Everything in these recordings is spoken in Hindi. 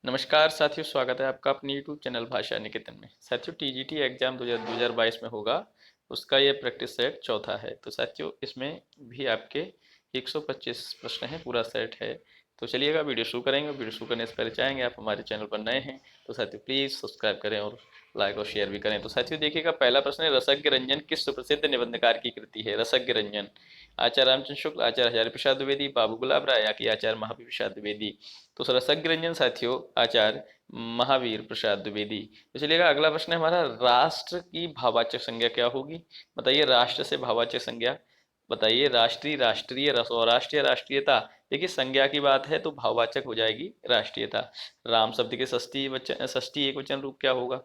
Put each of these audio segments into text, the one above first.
नमस्कार साथियों, स्वागत है आपका अपने YouTube चैनल भाषा निकेतन में। साथियों, TGT एग्जाम 2022 में होगा, उसका ये प्रैक्टिस सेट चौथा है। तो साथियों, इसमें भी आपके 125 प्रश्न हैं, पूरा सेट है। तो चलिएगा वीडियो शुरू करेंगे। वीडियो शुरू करने से पहले चाहेंगे आप हमारे चैनल पर नए हैं तो साथियों प्लीज़ सब्सक्राइब करें और लाइक और शेयर भी करें। तो साथियों देखिएगा, पहला प्रश्न है, रसज्ञ रंजन किस सुप्रसिद्ध निबंधकार की कृति है? रसज्ञ रंजन आचार्य रामचंद्र शुक्ल, आचार्य हजारी प्रसाद द्विवेदी, बाबू गुलाब राय या कि आचार्य महावीर प्रसाद द्विवेदी? तो रसज्ञ रंजन साथियों आचार्य महावीर प्रसाद द्विवेदी। तो चलिएगा, अगला प्रश्न है हमारा, राष्ट्र की भाववाचक संज्ञा क्या होगी? बताइए, राष्ट्र से भाववाचक संज्ञा बताइए। राष्ट्रीय, राष्ट्रीय, स्वराष्ट्रीय, राष्ट्रीयता। देखिए, संज्ञा की बात है तो भाववाचक हो जाएगी राष्ट्रीयता। राम शब्द के षष्ठी एक वचन रूप क्या होगा?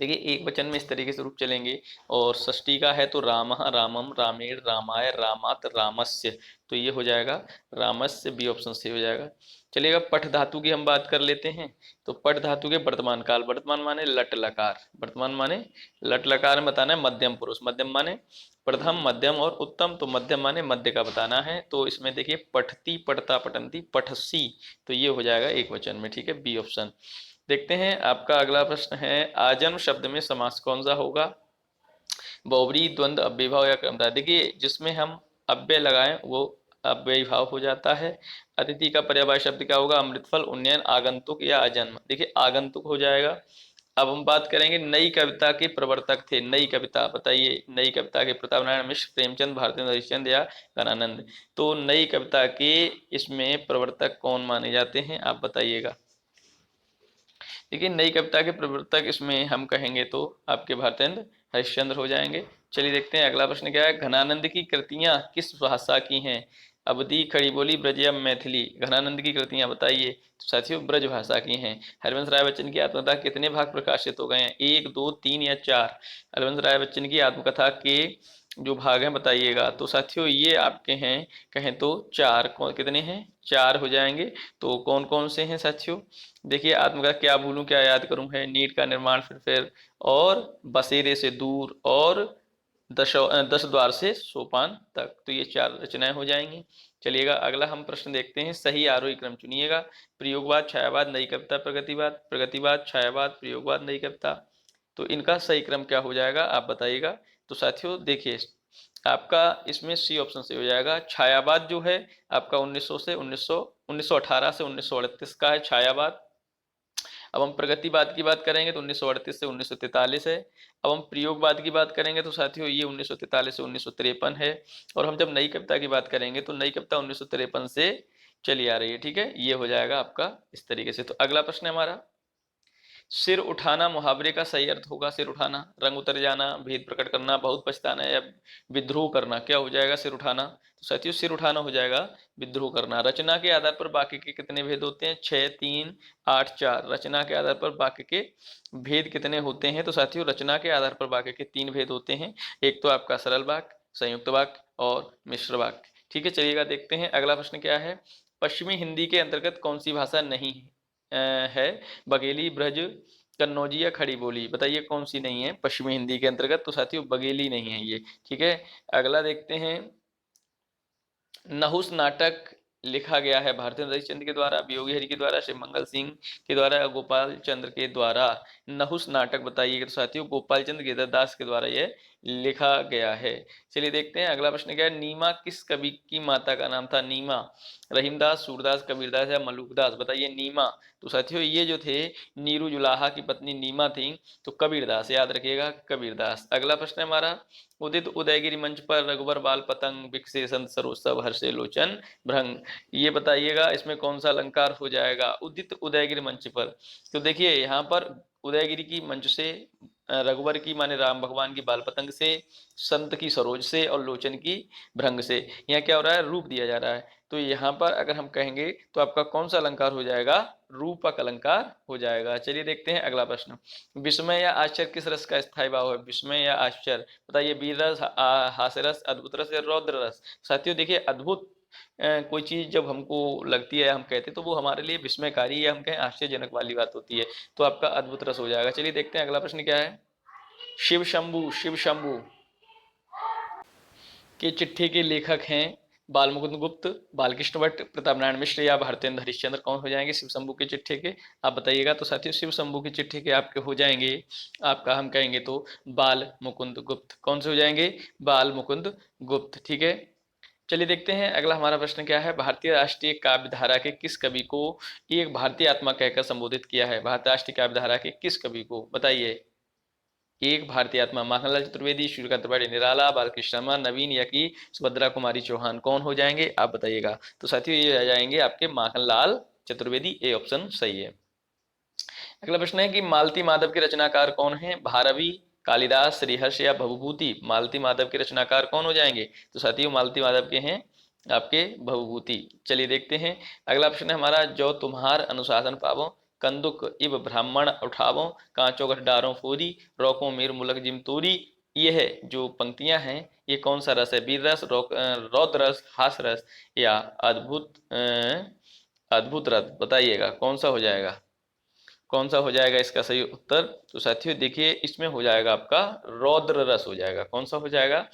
देखिए, एक वचन में इस तरीके से रूप चलेंगे। और षष्ठी का है तो रामः, रामम, रामेण, रामाय, रामात, रामस्य। तो ये हो जाएगा रामस्य, बी ऑप्शन से हो जाएगा। चलिएगा, पठ धातु की हम बात कर लेते हैं। तो पठ धातु के वर्तमान काल, वर्तमान माने लट लकार, वर्तमान माने लट लकार में बताना है मध्यम पुरुष। मध्यम माने प्रथम, मध्यम और उत्तम। तो मध्यम माने मध्य का बताना है। तो इसमें देखिए, पठती, पठता, पठंती, पठसी। तो ये हो जाएगा एक वचन में, ठीक है, बी ऑप्शन। देखते हैं आपका अगला प्रश्न है, आजन्म शब्द में समास कौन सा होगा? बहुब्री, द्वंद्व, अव्ययीभाव या कर्मधारय। देखिए, जिसमें हम अव्यय लगाएं वो अव्ययीभाव हो जाता है। अतिथि का पर्यायवाची शब्द क्या होगा? अमृतफल, उन्नयन, आगंतुक या अजन्म। देखिए, आगंतुक हो जाएगा। अब हम बात करेंगे, नई कविता के प्रवर्तक थे। नई कविता बताइए, नई कविता के प्रताप नारायण मिश्र, प्रेमचंद, भारतेंद्र हरिश्चंद्र या गणानंद। तो नई कविता के इसमें प्रवर्तक कौन माने जाते हैं, आप बताइएगा। देखिए, नई कविता के प्रवर्तक इसमें हम कहेंगे तो आपके भारतेंद्र हरिश्चंद्र हो जाएंगे। चलिए देखते हैं अगला प्रश्न क्या है, घनानंद की कृतियां किस भाषा की हैं? अवधी, खड़ी बोली, ब्रज या मैथिली? घनानंद की कृतियां बताइए। तो साथियों, ब्रज भाषा की हैं। हरिवंश राय बच्चन की आत्मकथा कितने भाग प्रकाशित हो गए हैं? एक, दो, तीन या चार? हरिवंश राय बच्चन की आत्मकथा के जो भाग हैं बताइएगा। तो साथियों, ये आपके हैं, कहें तो चार। कौन कितने हैं? चार हो जाएंगे। तो कौन कौन से हैं साथियों? देखिए, आत्मकथा, क्या भूलूं क्या याद करूं है, नीट का निर्माण, फिर और बसेरे से दूर और दस द्वार से सोपान तक। तो ये चार रचनाएं हो जाएंगी। चलिएगा, अगला हम प्रश्न देखते हैं, सही आरोही क्रम चुनिएगा। प्रयोगवाद, छायावाद, नई कविता, प्रगतिवाद, प्रगतिवाद, छायावाद, प्रयोगवाद, नई कविता। तो इनका सही क्रम क्या हो जाएगा, आप बताइएगा। तो साथियों देखिए, आपका इसमें सी ऑप्शन से हो जाएगा। छायावाद जो है आपका 1900 से 1918 से 1938 का है छायावाद। अब हम प्रगतिवाद की बात करेंगे तो 1938 से 1943 है। अब हम प्रयोगवाद की बात करेंगे तो साथियों ये 1943 से 1953 है। और हम जब नई कविता की बात करेंगे तो नई कविता 1953 से चली आ रही है, ठीक है। ये हो जाएगा आपका इस तरीके से। तो अगला प्रश्न है हमारा, सिर उठाना मुहावरे का सही अर्थ होगा? सिर उठाना, रंग उतर जाना, भेद प्रकट करना, बहुत पछताना या विद्रोह करना। क्या हो जाएगा सिर उठाना? तो साथियों, सिर उठाना हो जाएगा विद्रोह करना। रचना के आधार पर वाक्य के कितने भेद होते हैं? 6, 3, 8, 4। रचना के आधार पर वाक्य के भेद कितने होते हैं? तो साथियों, रचना के आधार पर वाक्य के 3 भेद होते हैं। एक तो आपका सरल वाक्य, संयुक्त वाक्य और मिश्र वाक्य, ठीक है। चलिएगा देखते हैं अगला प्रश्न क्या है, पश्चिमी हिंदी के अंतर्गत कौन सी भाषा नहीं है? बघेली, ब्रज, कन्नौजी या खड़ी बोली? बताइए कौन सी नहीं है पश्चिमी हिंदी के अंतर्गत? तो साथियों, बघेली नहीं है ये, ठीक है। अगला देखते हैं, नहुस नाटक लिखा गया है भारतेंद्र हरिश्चंद्र के द्वारा, वियोगी हरि के द्वारा, श्री मंगल सिंह के द्वारा या गोपाल चंद्र के द्वारा? नहुस नाटक बताइएगा। तो साथियों, गोपाल चंद्र गिरधरदास के द्वारा ये लिखा गया है। चलिए देखते हैं अगला प्रश्न क्या है, नीमा किस कवि की माता का नाम था? नीमा, रहीमदास, सूरदास, कबीरदास या मलुकदास? बताइए नीमा। तो साथियों, ये जो थे नीरू जुलाहा की पत्नी नीमा थी, तो कबीरदास, याद रखिएगा कबीरदास। अगला प्रश्न है हमारा, उदित उदयगिरी मंच पर रघुबर बाल पतंग बिकसे संत सरोसब हर्षे लोचन भ्रंग। ये बताइएगा इसमें कौन सा अलंकार हो जाएगा उदित उदयगिरी मंच पर? तो देखिए, यहाँ पर उदयगिरी की मंच से, रघुवर की माने राम भगवान की बाल पतंग से, संत की सरोज से और लोचन की भ्रंग से। यहाँ क्या हो रहा है, रूप दिया जा रहा है। तो यहाँ पर अगर हम कहेंगे तो आपका कौन सा अलंकार हो जाएगा? रूपक अलंकार हो जाएगा। चलिए देखते हैं अगला प्रश्न, विस्मय या आश्चर्य किस रस का स्थायी भाव है? विस्मय या आश्चर्य बताइए, वीर रस, हास्य रस, अद्भुत रस या रौद्र रस? साथियों देखिए, अद्भुत कोई चीज जब हमको लगती है, हम कहते हैं तो वो हमारे लिए विस्मयकारी या हम कहें आश्चर्यजनक वाली बात होती है। तो आपका अद्भुत रस हो जाएगा। चलिए देखते हैं अगला प्रश्न क्या है, शिव शंभू के चिट्ठी के लेखक हैं बाल मुकुंद गुप्त, बालकृष्ण भट्ट, प्रताप नारायण मिश्र या भारतेंद्र हरिश्चंद्र कौन हो जाएंगे शिव शंभू के चिट्ठे के, आप बताइएगा। तो साथियों शिव शंभू के चिट्ठे के आपके हो जाएंगे, आपका हम कहेंगे तो बाल मुकुंद गुप्त। कौन से हो जाएंगे? बाल मुकुंद गुप्त। ठीक है, चलिए देखते हैं अगला हमारा प्रश्न क्या है। भारतीय राष्ट्रीय काव्य धारा के किस कवि को एक भारतीय आत्मा कहकर संबोधित किया है? भारतीय राष्ट्रीय काव्य धारा के किस कवि को बताइए? एक भारतीय आत्मा, माखनलाल चतुर्वेदी, सूर्यकांत त्रिपाठी निराला, बालकृष्ण शर्मा, नवीन या की सुभद्रा कुमारी चौहान कौन हो जाएंगे, आप बताइएगा। तो साथियों ये आ जाएंगे आपके माखनलाल चतुर्वेदी, ए ऑप्शन सही है। अगला प्रश्न है कि मालती माधव के रचनाकार कौन है? भारवी, कालिदास, श्रीहर्ष या भवभूति? मालती माधव के रचनाकार कौन हो जाएंगे? तो साथियों मालती माधव के हैं आपके भवभूति। चलिए देखते हैं अगला प्रश्न है हमारा, जो तुम्हार अनुशासन पावो, कंदुक इब ब्राह्मण उठावो, कांचो गठ डारो फोरी, रोको मीर मुलक जिम तोरी। ये है जो पंक्तियां हैं, ये कौन सा रस है? वीर रस, रौद्र रस, हास रस या अद्भुत रस? बताइएगा कौन सा हो जाएगा, कौन सा हो जाएगा इसका सही उत्तर? तो साथियों देखिए इसमें हो जाएगा आपका रौद्र रस हो जाएगा। कौन सा हो जाएगा?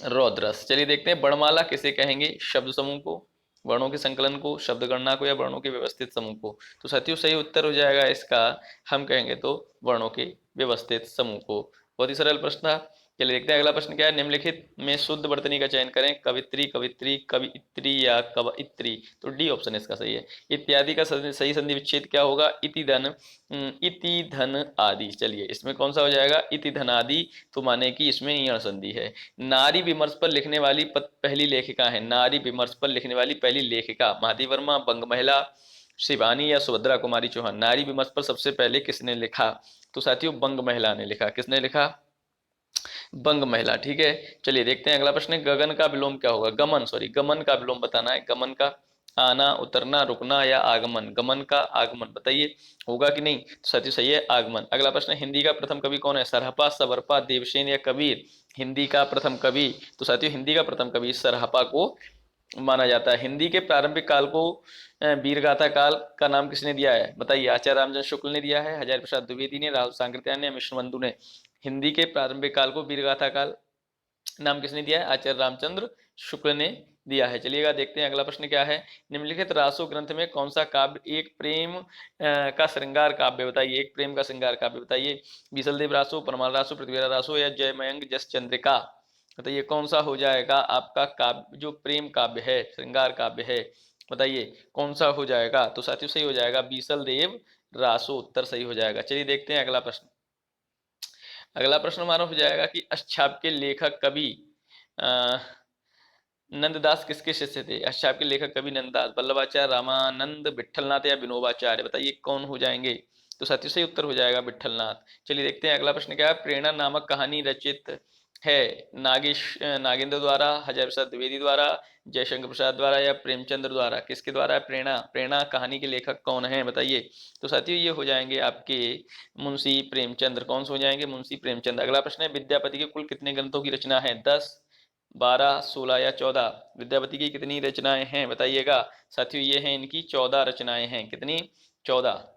रौद्र रस। चलिए देखते हैं वर्णमाला किसे कहेंगे? शब्द समूह को, वर्णों के संकलन को, शब्द गणना को या वर्णों के व्यवस्थित समूह को? तो साथियों सही उत्तर हो जाएगा इसका हम कहेंगे तो वर्णों के व्यवस्थित समूह को। बहुत ही सरल प्रश्न था। चलिए देखते हैं अगला प्रश्न क्या है। निम्नलिखित में शुद्ध वर्तनी का चयन करें, कवित्री, कवित्री, कवित्री या कवइत्री? तो डी ऑप्शन इसका सही है। इत्यादि का सही संधि विच्छेद क्या होगा? इति धन, इति धन आदि। चलिए इसमें कौन सा हो जाएगा? इति धन आदि, तो माने कि इसमें ईण संधि है। नारी विमर्श पर लिखने वाली पहली लेखिका है, नारी विमर्श पर लिखने वाली पहली लेखिका, महादेवी वर्मा, बंग महिला, शिवानी या सुभद्रा कुमारी चौहान? नारी विमर्श पर सबसे पहले किसने लिखा? तो साथियों बंग महिला ने लिखा। किसने लिखा? बंग महिला। ठीक है, चलिए देखते हैं अगला प्रश्न। गगन का विलोम क्या होगा? गमन, सॉरी गमन का विलोम बताना है। गमन का आना, उतरना, रुकना या आगमन? गमन का आगमन बताइए होगा कि नहीं? तो साथियों सही है आगमन। अगला प्रश्न, हिंदी का प्रथम कवि कौन है? सरहपा, सबरपा, देवसेन या कबीर? हिंदी का प्रथम कवि, तो साथियों हिंदी का प्रथम कवि सरहपा को माना जाता है। हिंदी के प्रारंभिक काल को वीरगाथा काल का नाम किसने दिया है? बताइए। आचार्य रामचंद्र शुक्ल ने दिया है, हजारी प्रसाद द्विवेदी ने, राहुल सांकृत्यायन ने, मिश्र बंधु ने? हिंदी के प्रारंभिक काल को वीरगाथा काल नाम किसने दिया है? आचार्य रामचंद्र शुक्ल ने दिया है। चलिएगा देखते हैं अगला प्रश्न क्या है। निम्नलिखित रासो ग्रंथ में कौन सा काव्य एक प्रेम का श्रृंगार काव्य? बताइए, एक प्रेम का श्रृंगार काव्य बताइए। बीसलदेव रासो, परमाल रासो, पृथ्वीराज रासो या जयमयंक जस चंद्रिका? बताइए कौन सा हो जाएगा आपका काव्य जो प्रेम काव्य है, श्रृंगार काव्य है? बताइए कौन सा हो जाएगा? तो साथियों सही हो जाएगा बीसलदेव रासो, उत्तर सही हो जाएगा। चलिए देखते हैं अगला प्रश्न। अगला प्रश्न हमारा हो जाएगा कि अष्टछाप के लेखक कवि नंददास किसके शिष्य थे? अष्टछाप के लेखक कवि नंददास, वल्लभाचार्य, रामानंद, विठलनाथ या विनोबाचार्य? बताइए कौन हो जाएंगे? तो साथियों सही उत्तर हो जाएगा विठलनाथ। चलिए देखते हैं अगला प्रश्न क्या है। प्रेरणा नामक कहानी रचित है नागेंद्र द्वारा, हजारी प्रसाद द्विवेदी द्वारा, जयशंकर प्रसाद द्वारा या प्रेमचंद्र द्वारा? किसके द्वारा है प्रेरणा? प्रेरणा कहानी के लेखक कौन है बताइए। तो साथियों ये हो जाएंगे आपके मुंशी प्रेमचंद्र। कौन से हो जाएंगे? मुंशी प्रेमचंद्र। अगला प्रश्न है, विद्यापति के कुल कितने ग्रंथों की रचना है? 10, 12, 16 या 14? विद्यापति की कितनी रचनाएं हैं बताइएगा। साथियों ये हैं इनकी 14 रचनाएं हैं। कितनी? 14।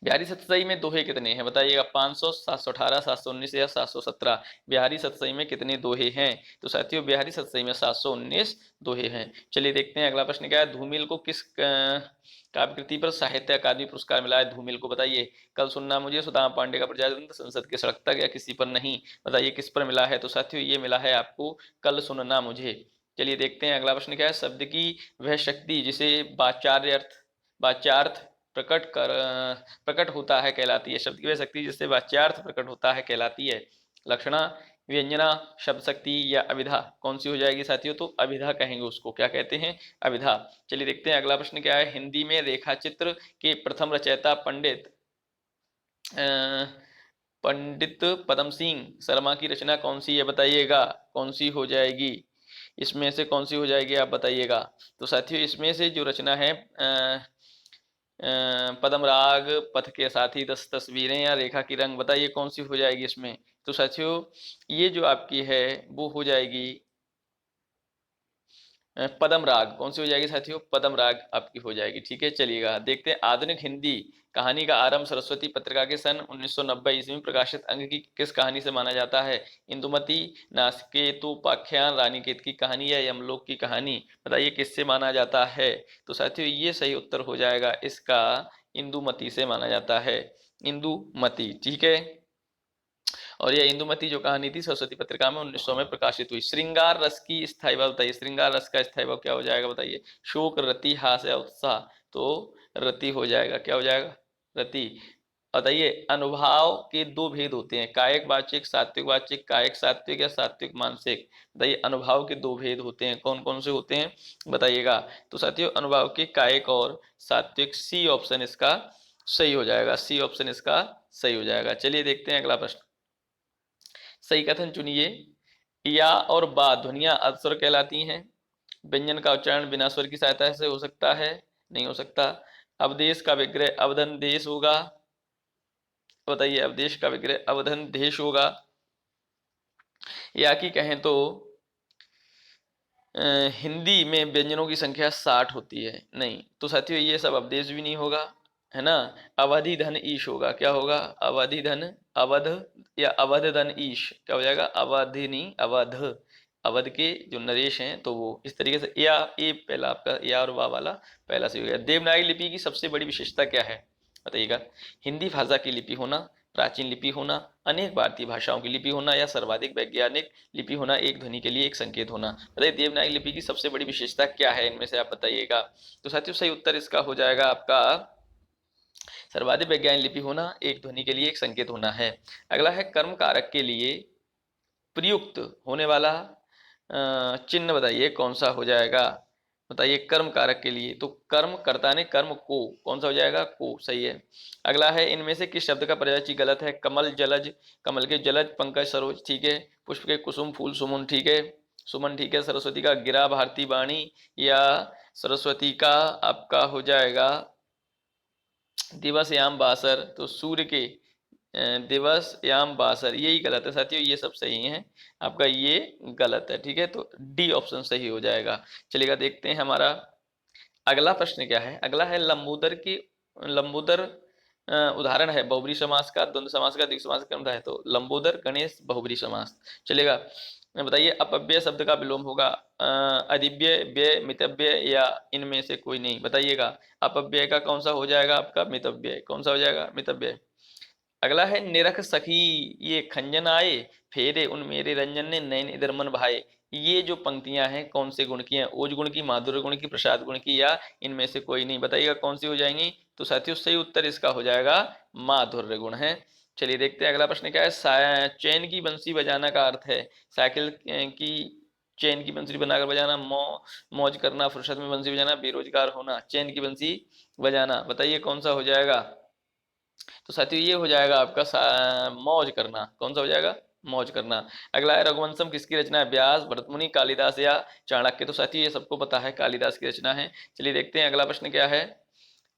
बिहारी सतसई में दोहे कितने हैं बताइएगा। 500, 718, 719 या 717? बिहारी सतसई में कितने दोहे हैं? तो साथियों बिहारी सतसई में 719 दोहे हैं। चलिए देखते हैं अगला प्रश्न क्या है। धूमिल को किस काव्यकृति पर साहित्य अकादमी पुरस्कार मिला है? धूमिल को बताइए। कल सुनना मुझे, सुदामा पांडे का प्रजातंत्र, संसद की सड़क तक या किसी पर नहीं? बताइए किस पर मिला है? तो साथियों ये मिला है आपको कल सुनना मुझे। चलिए देखते हैं अगला प्रश्न क्या है। शब्द की वह शक्ति जिसे वाच्यार्थ प्रकट होता है कहलाती है? शब्द की वह शक्ति जिससे वाच्यार्थ प्रकट होता है कहलाती है? लक्षणा, व्यंजना, शब्द शक्ति या अभिधा? कौन सी हो जाएगी साथियों? तो अभिधा कहेंगे उसको। क्या कहते हैं? अभिधा। चलिए देखते हैं अगला प्रश्न क्या है। हिंदी में रेखाचित्र के प्रथम रचयिता पंडित पदम सिंह शर्मा की रचना कौन सी है बताइएगा। कौन सी हो जाएगी? इसमें से कौन सी हो जाएगी आप बताइएगा। तो साथियों इसमें से जो रचना है पदम राग, पथ के साथी, 10 तस्वीरें या रेखा की रंग? बताइए कौन सी हो जाएगी इसमें। तो साथियों ये जो आपकी है वो हो जाएगी पदम राग कौन सी हो जाएगी साथियों, पदम राग आपकी हो जाएगी। ठीक है, चलिएगा देखते हैं। आधुनिक हिंदी कहानी का आरंभ सरस्वती पत्रिका के सन 1990 ईस्वी में प्रकाशित अंक की किस कहानी से माना जाता है? इंदुमती, नासकेतुपाख्यान, रानीकेत की कहानी या यमलोक की कहानी? बताइए किससे माना जाता है? तो साथियों ये सही उत्तर हो जाएगा इसका, इंदुमती से माना जाता है, इंदुमती। ठीक है, और यह इंदुमती जो कहानी थी सरस्वती पत्रिका में 1900 में प्रकाशित हुई। श्रृंगार रस की स्थायी भाव बताइए, श्रृंगार रस का स्थायी भाव क्या हो जाएगा बताइए? शोक, रति, हास्य या उत्साह? तो रति हो जाएगा, क्या हो जाएगा? रति। बताइए अनुभाव के दो भेद होते हैं, कायिक वाचिक, सात्विक वाचिक, कायिक सात्विक या सात्विक मानसिक? बताइए अनुभाव के दो भेद होते हैं, कौन कौन से होते हैं बताइएगा? तो साथियों अनुभाव के कायिक और सात्विक, सी ऑप्शन इसका सही हो जाएगा, सी ऑप्शन इसका सही हो जाएगा। चलिए देखते हैं अगला प्रश्न। सही कथन चुनिए। या और बा ध्वनियां अधस्वर कहलाती हैं। व्यंजन का उच्चारण बिना स्वर की सहायता से हो सकता है, नहीं हो सकता। अवदेश का विग्रह अवधन देश होगा। बताइए अवदेश का विग्रह अवधन देश होगा। या कि कहें तो हिंदी में व्यंजनों की संख्या 60 होती है, नहीं। तो साथियों ये सब अवदेश भी नहीं होगा, है ना। अवधि धन ईश होगा, क्या होगा? अवधि धन, अवध या अवध धन ईश, क्या हो जाएगा? अवधि नहीं अवध, अवध के जो नरेश हैं तो वो इस तरीके से। या ए पहला आपका या और वाह वाला पहला सही हो गया। देवनागरी लिपि की सबसे बड़ी विशेषता क्या है बताइएगा? हिंदी भाषा की लिपि होना, प्राचीन लिपि होना, अनेक भारतीय भाषाओं की लिपि होना या सर्वाधिक वैज्ञानिक लिपि होना, एक ध्वनि के लिए एक संकेत होना। बताइए देवनागरी लिपि की सबसे बड़ी विशेषता क्या है, इनमें से आप बताइएगा। तो साथियों सही उत्तर इसका हो जाएगा आपका सर्वाधिक वैज्ञानिक लिपि होना, एक ध्वनि के लिए एक संकेत होना है। अगला है कर्म कारक के लिए प्रयुक्त होने वाला चिन्ह बताइए कौन सा हो जाएगा? बताइए कर्म कारक के लिए, तो कर्म कर्ता ने कर्म को, कौन सा हो जाएगा? को, सही है। अगला है इनमें से किस शब्द का पर्यायवाची गलत है? कमल जलज, कमल के जलज, पंकज सरोज, ठीक है। पुष्प के कुसुम, फूल सुमन, ठीक है, सुमन, ठीक है। सरस्वती का गिरा, भारती वाणी, या सरस्वती का आपका हो जाएगा दिवस याम बासर, तो सूर्य के दिवस याम बासर, यही गलत है साथियों, ये सब सही है, आपका ये गलत है। ठीक है, तो डी ऑप्शन सही हो जाएगा। चलिएगा देखते हैं हमारा अगला प्रश्न क्या है। अगला है लंबोदर की, लंबोदर उदाहरण है बहुब्री समास का, द्वंद्व समास का, द्विगु समास का क्रम है। तो लंबोदर गणेश बहुब्री समास। चलेगा, बताइए अपव्यय शब्द का विलोम होगा अधिव्यय, व्यय, मितव्यय या इनमें से कोई नहीं? बताइएगा अपव्यय का कौन सा हो जाएगा आपका? मितव्यय, कौन सा हो जाएगा? मितव्यय। अगला है निरख सखी ये खंजन आए, फेरे उन मेरे रंजन ने नैन इधर मन भाए। ये जो पंक्तियां हैं कौन से गुण की हैं? ओज गुण की, माधुर्य गुण की, प्रसाद गुण की, या इनमें से कोई नहीं? बताइएगा कौन सी हो जाएंगी? तो साथियों सही उत्तर इसका हो जाएगा माधुर्य गुण है। चलिए देखते हैं अगला प्रश्न क्या है। चैन की बंसी बजाना का अर्थ है साइकिल की चैन की बंसी बनाकर बजाना, मौज करना, फुर्सत में बंसी बजाना, बेरोजगार होना। चैन की बंसी बजाना, बताइए कौन सा हो जाएगा? तो साथियों ये हो जाएगा आपका मौज करना, कौन सा हो जाएगा? मौज करना। अगला है रघुवंशम किसकी रचना है? व्यास, भरतमुनि, कालिदास या चाणक्य? तो साथियों ये सबको पता है कालिदास की रचना है। चलिए देखते हैं अगला प्रश्न क्या है।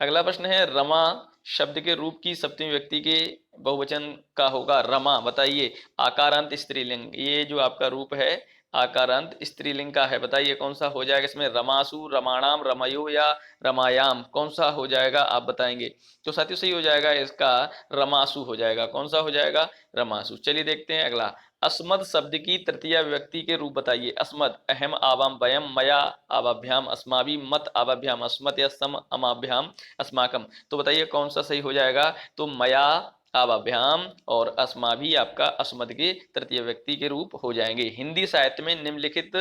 अगला प्रश्न है रमा शब्द के रूप की सप्तमी व्यक्ति के बहुवचन का होगा रमा, बताइए। आकारांत स्त्रीलिंग, ये जो आपका रूप है आकारांत स्त्रीलिंग का है, बताइए कौन सा हो जाएगा इसमें? रमासु, रमाणाम, रमयो या रमायाम, कौन सा हो जाएगा आप बताएंगे? तो साथियों सही हो जाएगा इसका रमासु हो जाएगा, कौन सा हो जाएगा? रमासु। चलिए देखते हैं अगला। अस्मद शब्द की तृतीय व्यक्ति के रूप बताइए। अस्मद अहम आवाम वयम, मया आवाभ्याम अस्माभि, मत आवाभ्याम अस्मत या सम अमाभ्याम अस्माकम। तो बताइए कौन सा सही हो जाएगा? तो मया आवाभ्याम और अस्माभि आपका अस्मद के तृतीय व्यक्ति के रूप हो जाएंगे। हिंदी साहित्य में निम्नलिखित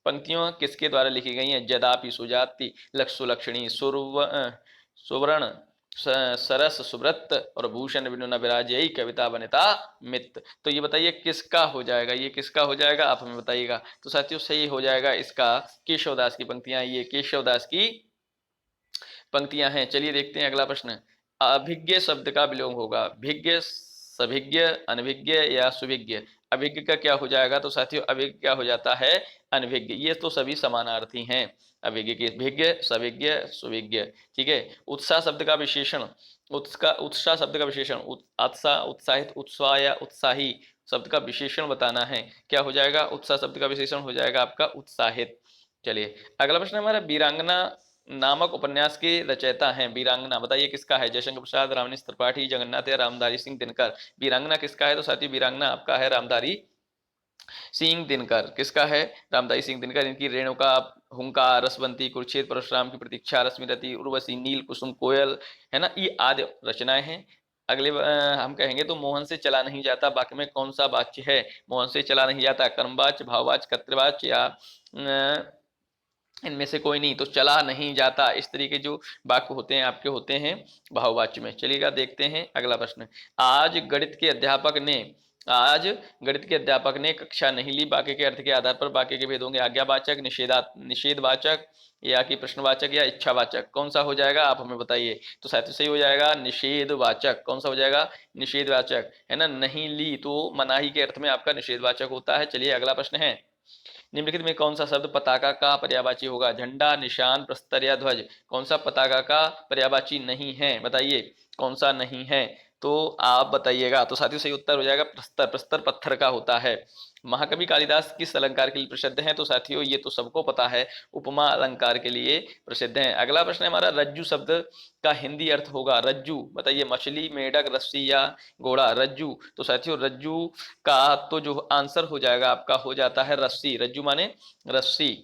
पंक्तियों किसके द्वारा लिखी गई हैं? जदापि, सुजाति, लक्षणी, सुवर्ण, सरस, सुब्रत और भूषण विनुन विराज, यही कविता वनिता मित। तो ये बताइए किसका हो जाएगा? ये किसका हो जाएगा आप हमें बताइएगा। तो साथियों सही हो जाएगा इसका केशवदास की पंक्तियां, ये केशवदास की पंक्तियां हैं। चलिए देखते हैं अगला प्रश्न। अभिज्ञ शब्द का विलोम होगा भिज्ञ, सभिज्ञ, अनभिज्ञ या सुभिज्ञ? अभिज्ञ का क्या हो जाएगा? तो साथियों अभिज्ञ क्या हो जाता है? अनभिज्ञ। ये तो सभी समानार्थी हैं, अभिज्ञ के भिज्ञ, सभिज्ञ, सुभिज्ञ। ठीक है। उत्साह शब्द का विशेषण, उत्साह शब्द का विशेषण उत्साह, उत्साहित, उत्साह या उत्साही शब्द का विशेषण बताना है, क्या हो जाएगा? उत्साह शब्द का विशेषण हो जाएगा आपका उत्साहित। चलिए अगला प्रश्न हमारा, वीरांगना नामक उपन्यास के रचयिता हैं। वीरांगना बताइए किसका है? जयशंकर प्रसाद, रामनिश त्रिपाठी, जगन्नाथ या रामधारी सिंह दिनकर। वीरांगना किसका है? तो साथियों वीरांगना आपका है रामधारी सिंह दिनकर। किसका है? रामधारी सिंह दिनकर। इनकी रेणुका, हुंकार, रसवंती, कुरुक्षेत्र, परशुराम की प्रतीक्षा, रश्मिरथी, उर्वशी, नील कुसुम, कोयल, है ना, ये आदि रचनाएं हैं। अगले हम कहेंगे तो मोहन से चला नहीं जाता वाक्य में कौन सा वाच्य है? मोहन से चला नहीं जाता कर्मवाच्य, भाववाच्य, कर्तृवाच्य या इनमें से कोई नहीं। तो चला नहीं जाता इस तरीके जो वाक्य होते हैं आपके होते हैं भाववाच्य में। चलिएगा देखते हैं अगला प्रश्न। आज गणित के अध्यापक ने कक्षा नहीं ली। वाक्य के अर्थ के आधार पर वाक्य के भेद होंगे आज्ञावाचक, निषेधवाचक या कि प्रश्नवाचक या इच्छावाचक। कौन सा हो जाएगा आप हमें बताइए? तो शायद सही हो जाएगा निषेधवाचक। कौन सा हो जाएगा? निषेधवाचक, है ना। नहीं ली तो मनाही के अर्थ में आपका निषेधवाचक होता है। चलिए अगला प्रश्न है, निम्नलिखित में कौन सा शब्द पताका का पर्यायवाची होगा? झंडा, निशान, प्रस्तर या ध्वज। कौन सा पताका का पर्यायवाची नहीं है? बताइए कौन सा नहीं है? तो आप बताइएगा। तो साथियों सही उत्तर हो जाएगा प्रस्तर। प्रस्तर पत्थर का होता है। महाकवि कालिदास किस अलंकार के लिए प्रसिद्ध हैं? तो साथियों ये तो सबको पता है, उपमा अलंकार के लिए प्रसिद्ध हैं। अगला प्रश्न है हमारा, रज्जु शब्द का हिंदी अर्थ होगा? रज्जु बताइए, मछली, मेढक, रस्सी या घोड़ा। रज्जु, तो साथियों रज्जु का तो जो आंसर हो जाएगा आपका हो जाता है रस्सी। रज्जु माने रस्सी।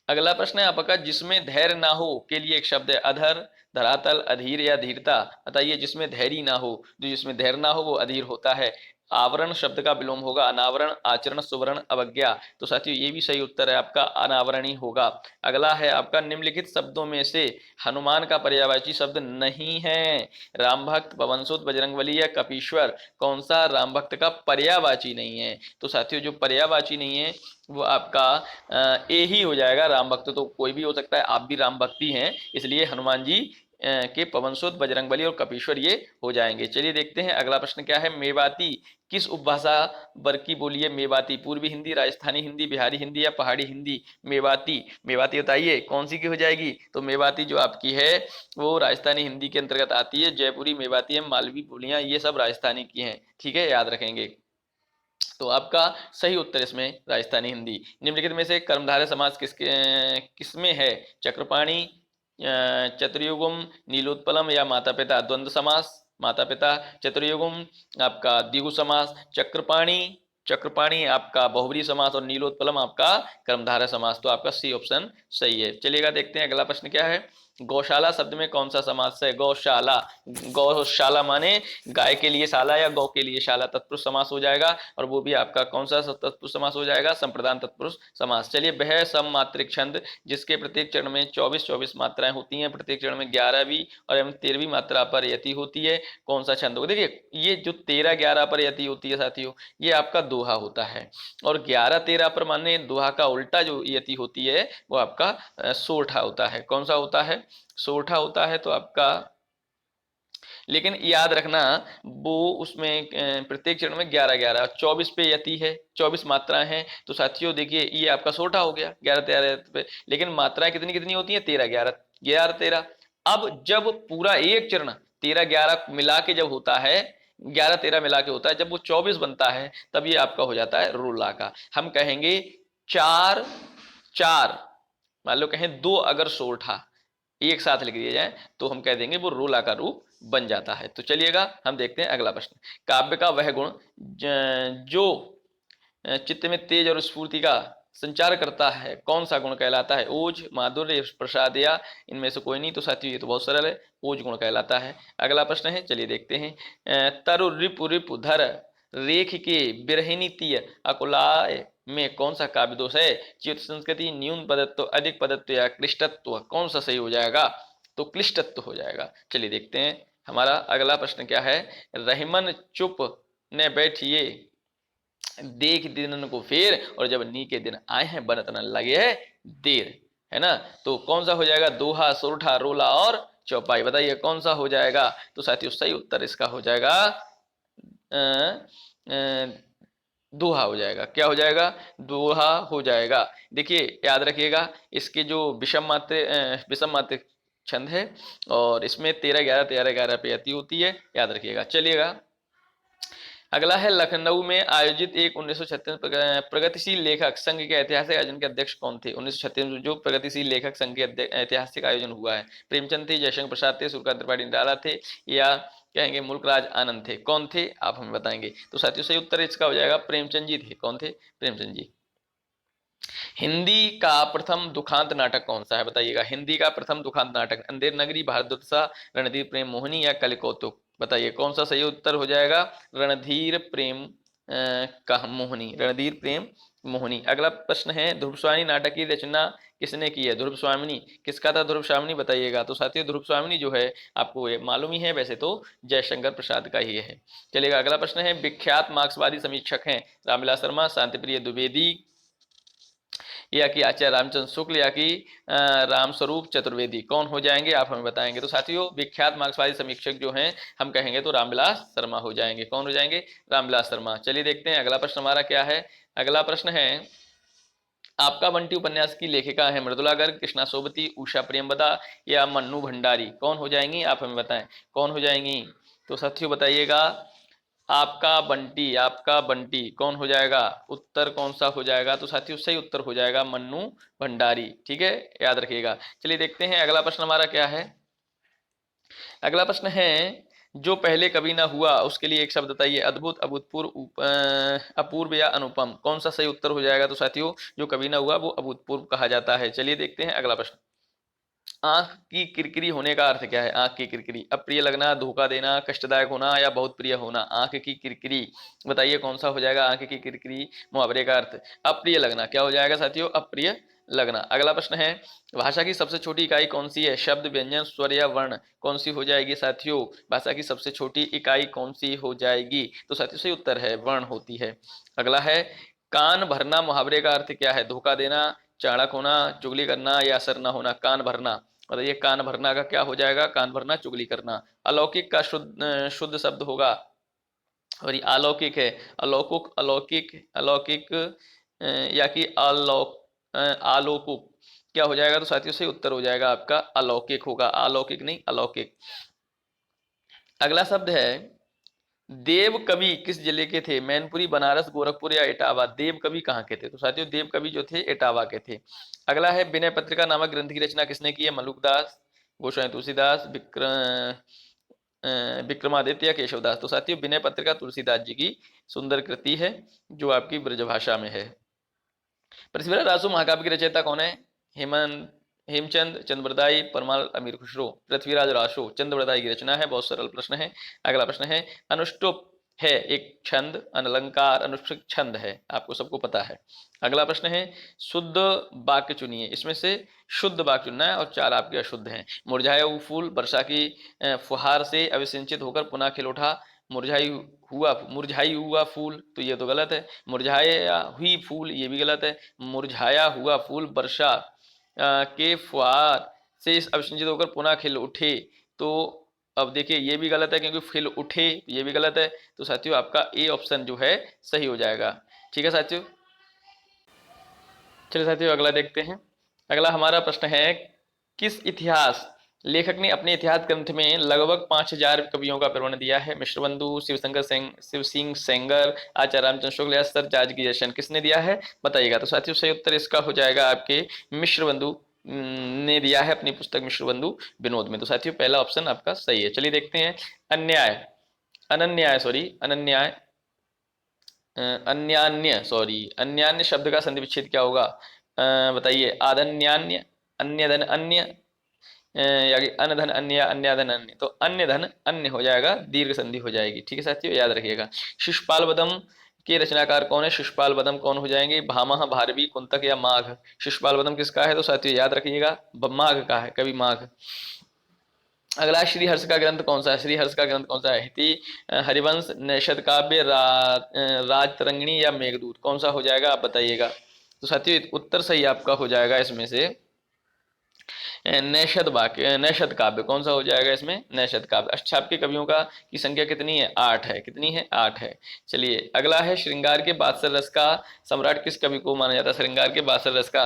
अगला प्रश्न है आपका, जिसमें धैर्य ना हो के लिए एक शब्द है। अधर, धरातल, अधीर या धीरता। बताइए जिसमें धैर्य ना हो, जो जिसमें धैर्य ना हो वो अधीर होता है। आवरण शब्द का विलोम होगा अनावरण, आचरण, सुवर्ण, अवज्ञा। तो साथियों ये भी सही उत्तर है आपका, अनावरण ही होगा। अगला है आपका, निम्नलिखित शब्दों में से हनुमान का पर्यायवाची शब्द नहीं है? राम भक्त, पवन सुत, बजरंगबली या कपीश्वर। कौन सा राम भक्त का पर्यायवाची नहीं है? तो साथियों जो पर्यायवाची नहीं है वो आपका ए ही हो जाएगा। राम भक्त तो कोई भी हो सकता है, आप भी राम भक्ति हैं, इसलिए हनुमान जी के पवन सुत, बजरंगबली और कपीश्वर ये हो जाएंगे। चलिए देखते हैं अगला प्रश्न क्या है। मेवाती किस उपभाषा वर्ग की बोली है? मेवाती पूर्वी हिंदी, राजस्थानी हिंदी, बिहारी हिंदी या पहाड़ी हिंदी। मेवाती, मेवाती बताइए कौन सी की हो जाएगी? तो मेवाती जो आपकी है वो राजस्थानी हिंदी के अंतर्गत आती है। जयपुरी, मेवाती है, मालवी बोलियां ये सब राजस्थानी की हैं, ठीक है, याद रखेंगे। तो आपका सही उत्तर इसमें राजस्थानी हिंदी। निम्नलिखित में से कर्मधारय समास किसमें है? चक्रपाणी, चतुर्युगम, नीलोत्पलम या माता पिता। द्वंद्व समास, माता पिता, चतुर्युगम आपका द्विगु समास, चक्रपाणी आपका बहुब्रीहि समास और नीलोत्पलम आपका कर्मधारय समास। तो आपका सी ऑप्शन सही है। चलिएगा देखते हैं अगला प्रश्न क्या है। गौशाला शब्द में कौन सा समास है? गौशाला, गौशाला माने गाय के लिए शाला या गौ के लिए शाला, तत्पुरुष समास हो जाएगा। और वो भी आपका कौन सा तत्पुरुष समास हो जाएगा? संप्रदान तत्पुरुष समास। चलिए, वह सममात्रिक छंद जिसके प्रत्येक चरण में 24 मात्राएं होती हैं, प्रत्येक चरण में 11वीं और एवं 13वीं मात्रा पर यति होती है, कौन सा छंद होगा? देखिए ये जो 13-11 पर यति होती है साथियों, ये आपका दोहा होता है। और 11-13 पर माने दोहा का उल्टा जो यति होती है वो आपका सोरठा होता है। कौन सा होता है? सोरठा होता है। तो आपका, लेकिन याद रखना वो उसमें प्रत्येक चरण में 11-11, 24 पे यति है, 24 मात्राएं हैं। तो साथियों देखिए ये आपका सोरठा हो गया 11-13 पे, लेकिन मात्राएं कितनी कितनी होती हैं? 13-11, 11-13। अब जब पूरा एक चरण 13-11 मिला के जब होता है, 11-13 मिला के होता है, जब वो 24 बनता है तब ये आपका हो जाता है रोला का। हम कहेंगे 4-4, मान लो कहें 2 अगर सोरठा एक साथ लिख दिया जाए तो हम कह देंगे वो रोला का रूप बन जाता है। तो चलिएगा हम देखते हैं अगला प्रश्न। काव्य का वह गुण जो चित्त में तेज और स्फूर्ति का संचार करता है, कौन सा गुण कहलाता है? ओज, माधुर्य, प्रसाद या इनमें से कोई नहीं। तो साथियों ये तो बहुत सरल है, ओज गुण कहलाता है। अगला प्रश्न है, चलिए देखते हैं। तरु रिपु रिपु धर रेख के बिरहिनी तीय अकुलाय में कौन सा काव्य दोष है? चित्त संस्कृति, न्यून पदत्व, अधिक पदत्व या क्लिष्टत्व। कौन सा सही हो जाएगा? तो क्लिष्टत्व हो जाएगा। चलिए देखते हैं हमारा अगला प्रश्न क्या है। रहीमन चुप ने बैठिए देख दिनन को फेर, और जब नी के दिन आए हैं बनत न लगे है देर, है ना। तो कौन सा हो जाएगा? दोहा, सोरठा, रोला और चौपाई। बताइए कौन सा हो जाएगा? तो साथियों सही उत्तर इसका हो जाएगा दोहा हो जाएगा। क्या हो जाएगा? दोहा हो जाएगा। देखिए याद रखिएगा इसके जो विषम मात्र छंद है और इसमें 13-11 13-11 पे यति होती है, याद रखिएगा। चलिएगा अगला है लखनऊ में आयोजित एक 1936 प्रगतिशील लेखक संघ के ऐतिहासिक आयोजन के अध्यक्ष कौन थे? 1936 में जो प्रगतिशील लेखक संघ के ऐतिहासिक आयोजन हुआ है, प्रेमचंद थे, जयशंकर प्रसाद थे, सूर्यकांत त्रिपाठी निराला थे, या कहेंगे मुल्कराज आनंद थे? कौन थे आप हमें बताएंगे। तो साथियों सही उत्तर इसका हो जाएगा प्रेमचंद जी थे। कौन थे? प्रेमचंद जी। हिंदी का प्रथम दुखांत नाटक कौन सा है बताइएगा। हिंदी का प्रथम दुखांत नाटक अंधेर नगरी, भारत दुर्दशा, रणधीर प्रेम मोहिनी या कलिकौतुक? बताइए कौन सा सही उत्तर हो जाएगा। रणधीर प्रेम का मोहिनी, रणधीर प्रेम मोहिनी। अगला प्रश्न है ध्रुव स्वामिनी नाटक की रचना किसने की है? ध्रुव स्वामिनी किसका था? ध्रुव स्वामिनी बताइएगा। तो साथियों ध्रुव स्वामिनी जो है आपको ये मालूम ही है, वैसे तो जयशंकर प्रसाद का ही है। चलिएगा अगला प्रश्न है विख्यात मार्क्सवादी समीक्षक हैं रामविलास शर्मा, शांतिप्रिय द्विवेदी, या कि आचार्य रामचंद्र शुक्ल, या कि रामस्वरूप चतुर्वेदी? कौन हो जाएंगे आप हमें बताएंगे। तो साथियों विख्यात मार्क्सवादी समीक्षक जो हैं हम कहेंगे तो रामविलास शर्मा हो जाएंगे। कौन हो जाएंगे? रामविलास शर्मा। चलिए देखते हैं अगला प्रश्न हमारा क्या है। अगला प्रश्न है आपका बंटी उपन्यास की लेखिका है मृदुला गर्ग, कृष्णा सोबती, उषा प्रेमवदा या मन्नू भंडारी? कौन हो जाएंगी आप हमें बताएं। कौन हो जाएंगी? तो साथियों बताइएगा आपका बंटी कौन हो जाएगा? उत्तर कौन सा हो जाएगा? तो साथियों सही उत्तर हो जाएगा मन्नू भंडारी। ठीक है, याद रखिएगा। चलिए देखते हैं अगला प्रश्न हमारा क्या है। अगला प्रश्न है जो पहले कभी ना हुआ उसके लिए एक शब्द बताइए। अद्भुत, अभूतपूर्व, अपूर्व या अनुपम? कौन सा सही उत्तर हो जाएगा? तो साथियों जो कभी ना हुआ वो अभूतपूर्व कहा जाता है। चलिए देखते हैं अगला प्रश्न। आंख की किरकिरी होने का अर्थ क्या है? आंख की किरकिरी अप्रिय लगना, धोखा देना, कष्टदायक होना या बहुत प्रिय होना? आंख की किरकिरी बताइए कौन सा हो जाएगा। आंख की किरकिरी मुहावरे का अर्थ अप्रिय लगना। क्या हो जाएगा साथियों? अप्रिय लगना। अगला प्रश्न है भाषा की सबसे छोटी इकाई कौन सी है? शब्द, व्यंजन, स्वर या वर्ण? कौन सी हो जाएगी साथियों? भाषा की सबसे छोटी इकाई कौन सी हो जाएगी? तो साथियों सही उत्तर है वर्ण होती है। अगला है कान भरना मुहावरे का अर्थ क्या है? धोखा देना, चाणक होना, चुगली करना या असर न होना? कान भरना बताइए कान भरना का क्या हो जाएगा? कान भरना चुगली करना। अलौकिक का शुद्ध शब्द होगा और ये अलौकिक है। अलौकिक अलौकिक अलौकिक या कि आलोकुक? क्या हो जाएगा? तो साथियों से उत्तर हो जाएगा आपका अलौकिक होगा, अलौकिक नहीं अलौकिक। अगला शब्द है देव कवि किस जिले के थे? मैनपुरी, बनारस, गोरखपुर या इटावा? देव कवि कहाँ के थे? तो साथियों देव कवि जो थे इटावा के थे। अगला है विनय पत्रिका नामक ग्रंथ की रचना किसने की है? मलुकदास, गोस्वामी तुलसीदास, विक्रमादित्य या केशवदास? तो साथियों विनय पत्रिका तुलसीदास जी की सुंदर कृति है जो आपकी ब्रजभाषा में है। पृथ्वीराज रासो महाकाव्य की रचयिता कौन है? हेमंत हेमचंद चंद्रबरदाई, परमाल, अमीर खुसरो? पृथ्वीराज रासो चंद्रबरदाई की रचना है। बहुत सरल प्रश्न है। अगला प्रश्न है अनुष्टुप है एक छंद, अलंकार, अनुष्ठुप छंद है, आपको सबको पता है। अगला प्रश्न है शुद्ध वाक्य चुनिए, इसमें से शुद्ध वाक्य चुनना है और 4 आपके अशुद्ध हैं। मुरझाया हुआ फूल वर्षा की फुहार से अविसिंचित होकर पुनः खिल उठा। मुरझाई हुआ फूल तो ये तो गलत है। मुरझाया हुई फूल ये भी गलत है। मुरझाया हुआ फूल वर्षा के फुहार से अविसिंचित होकर पुनः खिल उठे, तो अब देखिए ये भी गलत है क्योंकि खिल उठे ये भी गलत है। तो साथियों आपका ए ऑप्शन जो है सही हो जाएगा। ठीक है साथियों। चलिए साथियों अगला देखते हैं। अगला हमारा प्रश्न है किस इतिहास लेखक ने अपने इतिहास ग्रंथ में लगभग 5000 कवियों का विवरण दिया है? मिश्रबंधु, शिव सिंह सेंगर, आचार्य रामचंद्र शुक्ल या सर जॉर्ज गियर्सन? किसने दिया है बताइएगा। तो साथियों सही उत्तर इसका हो जाएगा आपके मिश्रबंधु ने दिया है अपनी पुस्तक मिश्रबंधु विनोद में। तो साथियों पहला ऑप्शन आपका सही है। चलिए देखते हैं अन्याय अनन्याय सॉरी अनन्याय अन्यान्य शब्द का संधि विच्छेद क्या होगा? बताइए आदन्यान्य, अन्य धन अन्य, या अन धन अन्य या अन्याधन अन्य? तो अन्य धन अन्य हो जाएगा, दीर्घ संधि हो जाएगी। ठीक है साथियों याद रखिएगा। शिशुपाल बदम के रचनाकार कौन है? शिशुपाल बदम कौन हो जाएंगे? भामह, भारवी, कुंतक या माघ? शिशुपाल बदम किसका है? तो साथियों याद रखिएगा माघ का है, कवि माघ। अगला श्रीहर्ष का ग्रंथ कौन सा है? श्रीहर्ष का ग्रंथ कौन सा है? हिति, हरिवंश, नैषध काव्य, राजतरंगिणी या मेघदूत? कौन सा हो जाएगा आप बताइएगा। तो साथियों उत्तर सही आपका हो जाएगा इसमें से नैषद वाक्य, नैषद काव्य कौन सा हो जाएगा इसमें, नैषद काव्य। अष्टाध्यायी के कवियों का की संख्या कितनी है, 8 है, कितनी है, 8 है। चलिए अगला है, श्रृंगार के बादशाह रस का सम्राट किस कवि को माना जाता है, श्रृंगार के बादशाह रस का,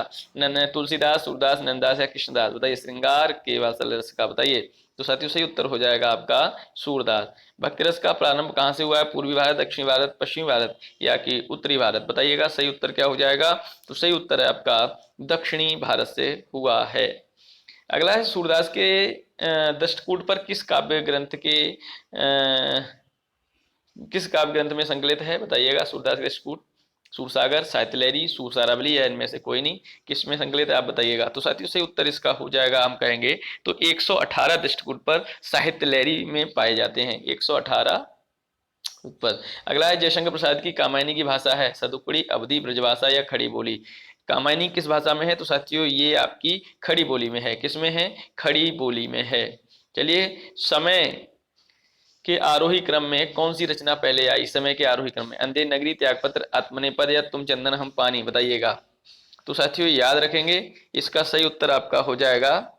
तुलसीदास, सूरदास, नंददास या कृष्णदास, बताइए श्रृंगार के बादशाह रस का, बताइए। तो साथियों सही उत्तर हो जाएगा आपका सूरदास। भक्ति रस का प्रारंभ कहाँ से हुआ है, पूर्वी भारत, दक्षिणी भारत, पश्चिमी भारत या कि उत्तरी भारत, बताइएगा सही उत्तर क्या हो जाएगा। तो सही उत्तर है आपका दक्षिणी भारत से हुआ है। अगला है, सूरदास के दष्टकूट पर किस काव्य ग्रंथ में संकलित है, बताइएगा। सूरदास के दष्टकूट, सूरसागर, साहित्य लहरी, सूरसारावली या इनमें से कोई नहीं, किस में संकलित है आप बताइएगा। तो साथियों से उत्तर इसका हो जाएगा, हम कहेंगे तो 118 दृष्टिकूट पर साहित्य लहरी में पाए जाते हैं, 118 उत्तर। अगला है, जयशंकर प्रसाद की कामायनी की भाषा है सदुपड़ी, अवधी, ब्रजभाषा या खड़ी बोली। कामायनी किस भाषा में है, तो साथियों ये आपकी खड़ी बोली में है, किस में है, खड़ी बोली में है। चलिए, समय के आरोही क्रम में कौन सी रचना पहले आई, समय के आरोही क्रम में, अंधेर नगरी, त्यागपत्र, आत्मनेपद या तुम चंदन हम पानी, बताइएगा। तो साथियों याद रखेंगे, इसका सही उत्तर आपका हो जाएगा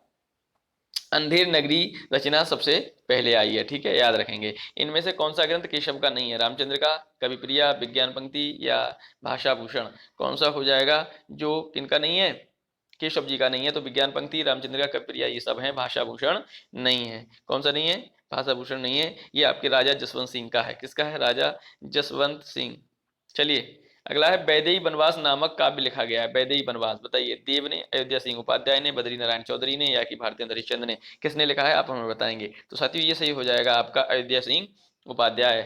अंधेर नगरी रचना सबसे पहले आई है, ठीक है, याद रखेंगे। इनमें से कौन सा ग्रंथ केशव का नहीं है, रामचंद्र का, कविप्रिया, विज्ञान पंक्ति या भाषा भूषण, कौन सा हो जाएगा, जो किनका नहीं है, केशव जी का नहीं है। तो विज्ञान पंक्ति, रामचंद्र का, कविप्रिया ये सब हैं, भाषा भूषण नहीं है। कौन सा नहीं है, भाषा भूषण नहीं है, ये आपके राजा जसवंत सिंह का है, किसका है, राजा जसवंत सिंह। चलिए अगला है, वैदेही वनवास नामक काव्य लिखा गया है, वैदेही वनवास, बताइए देव ने, अयोध्या सिंह उपाध्याय ने, बद्री नारायण चौधरी ने या कि भारती हरिश्चंद्र ने, किसने लिखा है आप हमें बताएंगे। तो साथियों ये सही हो जाएगा आपका अयोध्या सिंह उपाध्याय।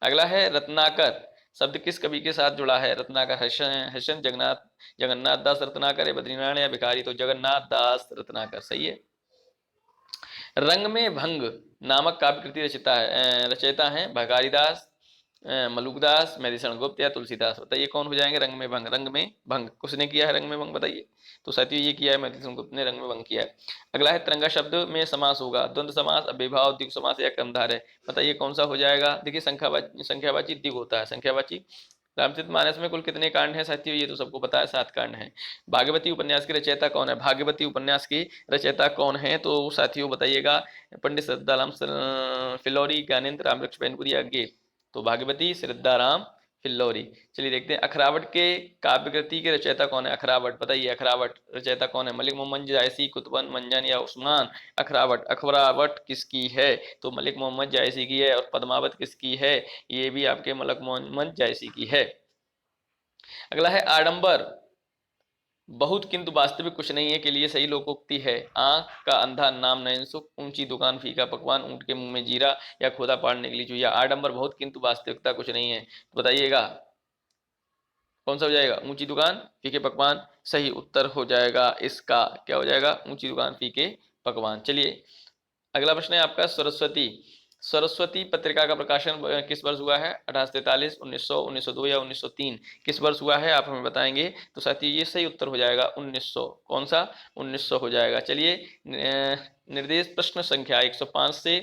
अगला है, रत्नाकर शब्द किस कवि के साथ जुड़ा है, रत्नाकर, हर्षन, जगन्नाथ दास रत्नाकर या बद्रीनारायण या भिखारी, तो जगन्नाथ दास रत्नाकर सही है। रंग में भंग नामक काव्य कृति रचयिता है भगारीदास, मलुकदास, मेदिसण गुप्त या तुलसीदास, बताइए कौन हो जाएंगे। रंग में भंग, रंग में भंग किसने किया है, रंग में भंग बताइए। तो साथियों ये किया है मेदिसण गुप्त ने, रंग में भंग किया है। अगला है, तिरंगा शब्द में समास होगा, द्वंद्व समास, अव्ययभाव, द्विगु समास या क्रमधारय, बताइए कौन सा हो जाएगा। देखिए संख्यावाची द्विगु होता है, संख्यावाची। रामचरितमानस में कुल कितने कांड हैं साथियों, ये तो सबको पता है, 7 कांड हैं। भागवती उपन्यास की रचयिता कौन है, भागवती उपन्यास की रचयिता कौन है, तो साथियों बताइएगा, पंडित श्रद्धाराम फिलौरी, ज्ञानेन्द्र, रामवृक्ष मैनपुरी या गे, तो भागवती श्रद्धाराम फिल्लौरी। चलिए देखते हैं, अखरावट के काव्य कृति के रचयिता कौन है, अखरावट, बताइए अखरावट रचयिता कौन है, मलिक मोहम्मद जायसी, कुतुबन, मंजन या उस्मान। अखरावट, अखरावट किसकी है, तो मलिक मोहम्मद जायसी की है। और पद्मावत किसकी है, ये भी आपके मलिक मोहम्मद जायसी की है। अगला है, आडंबर बहुत किंतु वास्तविक कुछ नहीं है के लिए सही लोकोक्ति है, आंख का अंधा नाम नयन सुख, ऊंची दुकान फीका पकवान, ऊंट के मुंह में जीरा या खोदा पाड़ निकली चुईया। आडंबर बहुत किंतु वास्तविकता कुछ नहीं है, तो बताइएगा कौन सा हो जाएगा, ऊंची दुकान फीके पकवान, सही उत्तर हो जाएगा इसका, क्या हो जाएगा, ऊंची दुकान फीके पकवान। चलिए अगला प्रश्न है आपका, सरस्वती पत्रिका का प्रकाशन किस वर्ष हुआ है, 1843, 1900, 1902 या 1903, किस वर्ष हुआ है आप हमें बताएंगे। तो साथियों ये सही उत्तर हो जाएगा 1900, कौन सा, 1900 हो जाएगा। चलिए निर्देश प्रश्न संख्या 105 से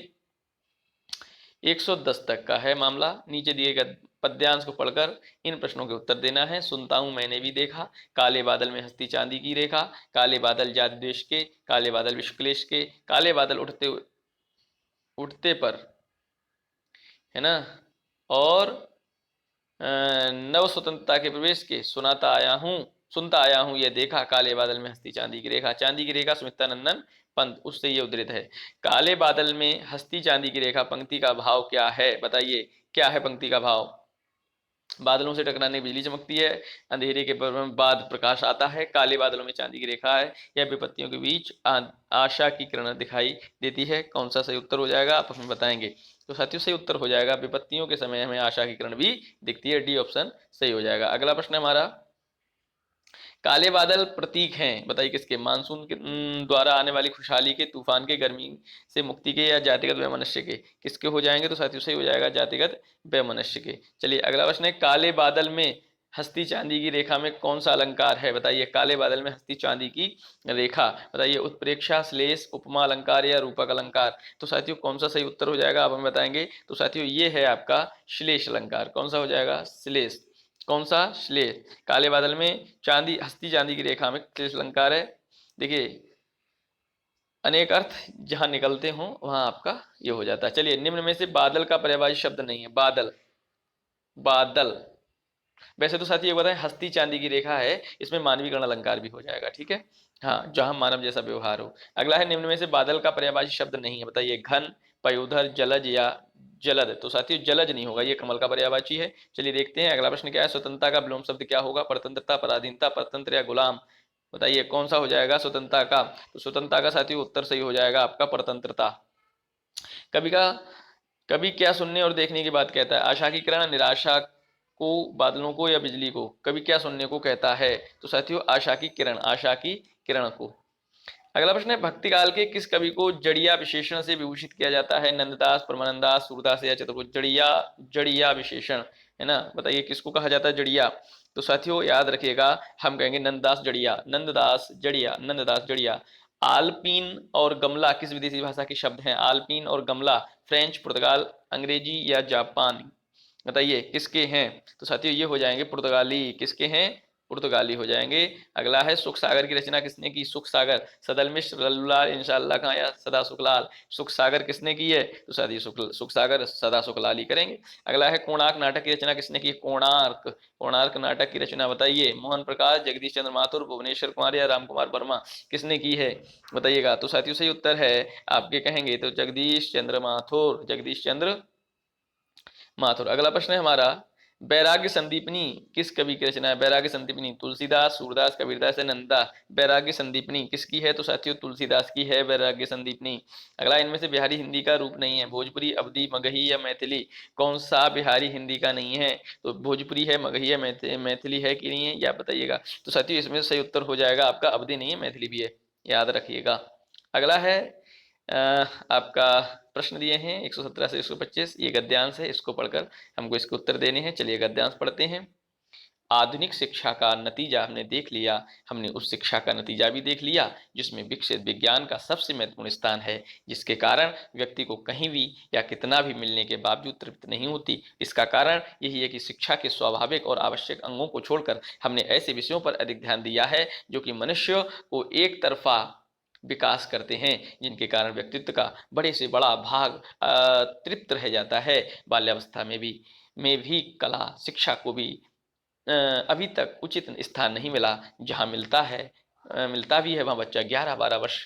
110 तक का है मामला, नीचे दिए गए पद्यांश को पढ़कर इन प्रश्नों के उत्तर देना है। सुनता हूं मैंने भी देखा, काले बादल में हंसती चांदी की रेखा, काले बादल जाति देश के, काले बादल विश्वक्लेश के, काले बादल उठते उठते पर, है ना, और नव स्वतंत्रता के प्रवेश के, सुनता आया हूं यह देखा, काले बादल में हंसती चांदी की रेखा। चांदी की रेखा सुमित्रानंदन पंत, उससे ये उद्धृत है। काले बादल में हंसती चांदी की रेखा पंक्ति का भाव क्या है, बताइए क्या है पंक्ति का भाव। बादलों से टकराने बिजली चमकती है, अंधेरे के बाद प्रकाश आता है, काले बादलों में चांदी की रेखा है, या विपत्तियों के बीच आशा की किरण दिखाई देती है, कौन सा सही उत्तर हो जाएगा आप हमें बताएंगे। तो साथियों सही उत्तर हो जाएगा, विपत्तियों के समय हमें आशा की किरण भी दिखती है, डी ऑप्शन सही हो जाएगा। अगला प्रश्न है हमारा, काले बादल प्रतीक हैं, बताइए किसके, मानसून के द्वारा आने वाली खुशहाली के, तूफान के, गर्मी से मुक्ति के, या जातिगत वैमनस्य के, किसके हो जाएंगे। तो साथियों सही हो जाएगा जातिगत वैमनस्य के। चलिए अगला प्रश्न है, काले बादल में हंसती चांदी की रेखा में कौन सा अलंकार है, बताइए काले बादल में हंसती चांदी की रेखा, बताइए उत्प्रेक्षा, श्लेष, उपमा अलंकार या रूपक अलंकार। तो साथियों कौन सा सही उत्तर हो जाएगा आप हमें बताएंगे। तो साथियों ये है आपका श्लेष अलंकार, कौन सा हो जाएगा, श्लेष, कौन सा, श्लेष। काले बादल में चांदी, हंसती चांदी की रेखा में श्लेष अलंकार है। देखिए अनेक अर्थ जहां निकलते हों वहां आपका ये हो जाता है। चलिए, निम्न में से बादल का पर्यायवाची शब्द नहीं है। बादल, बादल। वैसे तो साथी ये बताएं, हस्ती चांदी की रेखा है, इसमें मानवीकरण अलंकार भी हो जाएगा, ठीक है। हाँ, जहां मानव जैसा व्यवहार हो। अगला है, निम्न में से बादल का पर्यायवाची शब्द नहीं है, बताइए। घन, पयोधर, जलज या जलद। तो साथियों जलज नहीं होगा, ये कमल का पर्यायवाची है। चलिए देखते हैं अगला प्रश्न क्या है। स्वतंत्रता का विलोम शब्द क्या होगा? परतंत्रता, पराधीनता, परतंत्र या गुलाम। बताइए कौन सा हो जाएगा स्वतंत्रता का? तो स्वतंत्रता का साथियों उत्तर सही हो जाएगा आपका परतंत्रता। कभी का कभी क्या सुनने और देखने की बात कहता है? आशा की किरण, निराशा को, बादलों को या बिजली को? कभी क्या सुनने को कहता है? तो साथियों आशा की किरण, आशा की किरण को। अगला प्रश्न है, भक्ति काल के किस कवि को जड़िया विशेषण से विभूषित किया जाता है? नंददास, परमानंदास, सूरदास या चतुर्भुज? जड़िया, जड़िया विशेषण, है ना। बताइए किसको कहा जाता है जड़िया? तो साथियों याद रखिएगा, हम कहेंगे नंददास जड़िया, नंददास जड़िया, नंददास जड़िया। आलपीन और गमला किस विदेशी भाषा के शब्द हैं? आलपीन और गमला फ्रेंच, पुर्तगाल, अंग्रेजी या जापानी? बताइए किसके हैं? तो साथियों ये हो जाएंगे पुर्तगाली। किसके हैं? पुर्तगाली हो जाएंगे। अगला है, सुख सागर की रचना किसने की? सुख सागर, सदल मिश्र, लल्लूलाल, इंशाअल्लाह खां या सदा सुखलाल? सुख सागर किसने की है? तो साथियों सुख सागर सदा सुखलाल ही करेंगे। अगला है, कोणार्क नाटक की रचना किसने की? कोणार्क, कोणार्क नाटक की रचना बताइए। मोहन प्रकाश, जगदीश चंद्र माथुर, भुवनेश्वर कुमार या राम कुमार वर्मा? किसने की है बताइएगा? तो साथियों सही उत्तर है आपके कहेंगे तो जगदीश चंद्र माथुर, जगदीश चंद्र माथुर। अगला प्रश्न है हमारा, वैराग्य संदीपनी किस कवि की रचना है? वैराग्य संदीपनी तुलसीदास, सूरदास, कबीरदास या नंददास? वैराग्य संदीपनी किसकी है? तो साथियों तुलसीदास की है वैराग्य संदीपनी। अगला, इनमें से बिहारी हिंदी का रूप नहीं है? भोजपुरी, अवधी, मगही या मैथिली? कौन सा बिहारी हिंदी का नहीं है? तो भोजपुरी है, मगही है, मैथिली है कि नहीं है, या बताइएगा। तो साथियों इसमें सही उत्तर हो जाएगा आपका अवधी नहीं है, मैथिली भी है, याद रखिएगा। अगला है आपका प्रश्न दिए हैं 117 से 125, ये गद्यांश है, इसको पढ़कर हमको इसके उत्तर देने हैं। चलिए गद्यांश पढ़ते हैं। आधुनिक शिक्षा का नतीजा हमने देख लिया, हमने उस शिक्षा का नतीजा भी देख लिया जिसमें विकसित विज्ञान का सबसे महत्वपूर्ण स्थान है, जिसके कारण व्यक्ति को कहीं भी या कितना भी मिलने के बावजूद तृप्ति नहीं होती। इसका कारण यही है कि शिक्षा के स्वाभाविक और आवश्यक अंगों को छोड़कर हमने ऐसे विषयों पर अधिक ध्यान दिया है जो कि मनुष्य को एक तरफा विकास करते हैं, जिनके कारण व्यक्तित्व का बड़े से बड़ा भाग तृप्त रह जाता है। बाल्यावस्था में भी कला शिक्षा को भी अभी तक उचित स्थान नहीं मिला। जहाँ मिलता भी है वहाँ बच्चा 11-12 वर्ष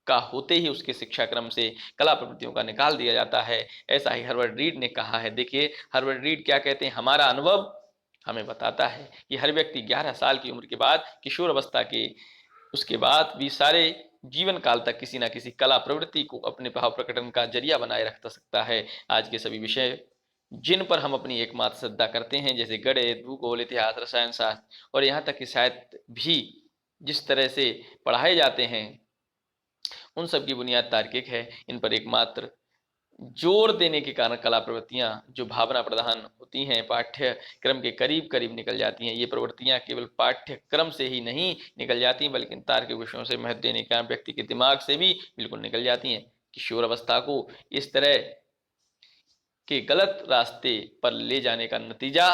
का होते ही उसके शिक्षा क्रम से कला प्रवृत्तियों का निकाल दिया जाता है। ऐसा ही हर्बर्ट रीड ने कहा है। देखिए हर्बर्ट रीड क्या कहते हैं, हमारा अनुभव हमें बताता है कि हर व्यक्ति 11 साल की उम्र के बाद किशोर अवस्था के उसके बाद भी सारे जीवन काल तक किसी ना किसी कला प्रवृत्ति को अपने भाव प्रकटन का जरिया बनाए रख सकता है। आज के सभी विषय जिन पर हम अपनी एकमात्र श्रद्धा करते हैं, जैसे गणित, भूगोल, इतिहास, रसायन शास्त्र और यहाँ तक कि साहित्य भी जिस तरह से पढ़ाए जाते हैं, उन सब की बुनियाद तार्किक है। इन पर एकमात्र जोर देने के कारण कला प्रवृत्तियां जो भावना प्रधान होती हैं, पाठ्यक्रम के करीब करीब निकल जाती हैं। ये प्रवृत्तियां केवल पाठ्यक्रम से ही नहीं निकल जाती बल्कि तार्किक विषयों से महत्व देने के कारण व्यक्ति के दिमाग से भी बिल्कुल निकल जाती हैं। किशोर अवस्था को इस तरह के गलत रास्ते पर ले जाने का नतीजा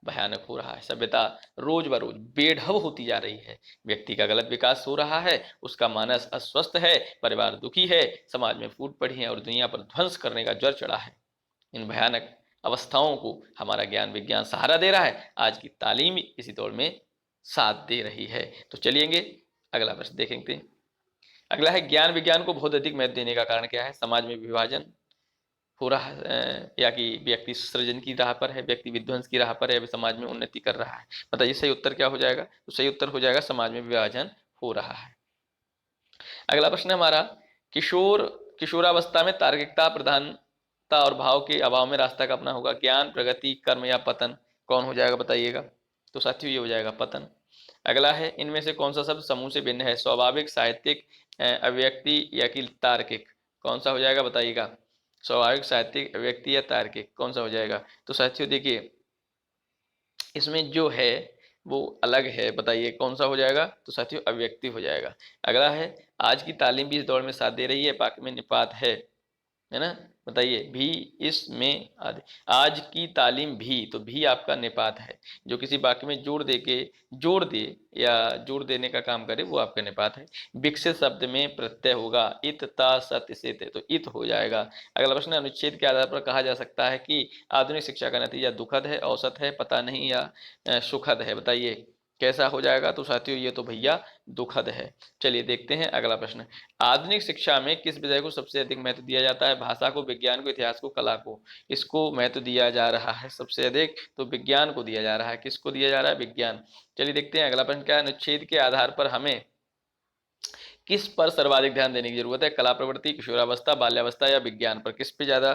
भयानक हो रहा है। सभ्यता रोज बरोज बेढब होती जा रही है, व्यक्ति का गलत विकास हो रहा है, उसका मानस अस्वस्थ है, परिवार दुखी है, समाज में फूट पड़ी है और दुनिया पर ध्वंस करने का ज्वर चढ़ा है। इन भयानक अवस्थाओं को हमारा ज्ञान विज्ञान सहारा दे रहा है। आज की तालीम इसी दौर में साथ दे रही है। तो चलिएंगे अगला प्रश्न देखेंगे। अगला है, ज्ञान विज्ञान को बहुत अधिक महत्व देने का कारण क्या है? समाज में विभाजन हो रहा है, या कि व्यक्ति सृजन की राह पर है, व्यक्ति विध्वंस की राह पर है, समाज में उन्नति कर रहा है? बताइए सही उत्तर क्या हो जाएगा? तो सही उत्तर हो जाएगा समाज में विभाजन हो रहा है। अगला प्रश्न है हमारा, किशोरावस्था में तार्किकता, प्रधानता और भाव के अभाव में रास्ता कपना होगा। ज्ञान, प्रगति, कर्म या पतन? कौन हो जाएगा बताइएगा? तो साथियों ये हो जाएगा पतन। अगला है, इनमें से कौन सा शब्द समूह से भिन्न है? स्वाभाविक, साहित्यिक, अव्यक्ति या कि तार्किक? कौन सा हो जाएगा बताइएगा? स्वाभाविक, साहित्यिक, अव्यक्ति या तार्किक? कौन सा हो जाएगा? तो साथियों देखिए इसमें जो है वो अलग है, बताइए कौन सा हो जाएगा? तो साथियों अव्यक्ति हो जाएगा। अगला है, आज की तालीम भी इस दौर में साथ दे रही है, पाक में निपात है है ना। बताइए भी इसमें आदि, आज की तालीम भी, तो भी आपका निपात है, जो किसी वाक्य में जोड़ दे या जोड़ देने का काम करे वो आपका निपात है। विकसित शब्द में प्रत्यय होगा इत ता सत सित, तो इत हो जाएगा। अगला प्रश्न, अनुच्छेद के आधार पर कहा जा सकता है कि आधुनिक शिक्षा का नतीजा दुखद है, औसत है, पता नहीं या सुखद है। बताइए कैसा हो जाएगा। तो साथियों ये तो भैया दुखद है। चलिए देखते हैं अगला प्रश्न, आधुनिक शिक्षा में किस विषय को सबसे अधिक महत्व दिया जाता है। भाषा को, विज्ञान को, इतिहास को, कला को। इसको महत्व दिया जा रहा है सबसे अधिक, तो विज्ञान को दिया जा रहा है। किसको दिया जा रहा है, विज्ञान। चलिए देखते हैं अगला प्रश्न क्या है, अनुच्छेद के आधार पर हमें किस पर सर्वाधिक ध्यान देने की जरूरत है। कला प्रवृत्ति, किशोरावस्था, बाल्यावस्था या विज्ञान पर, किस पे ज्यादा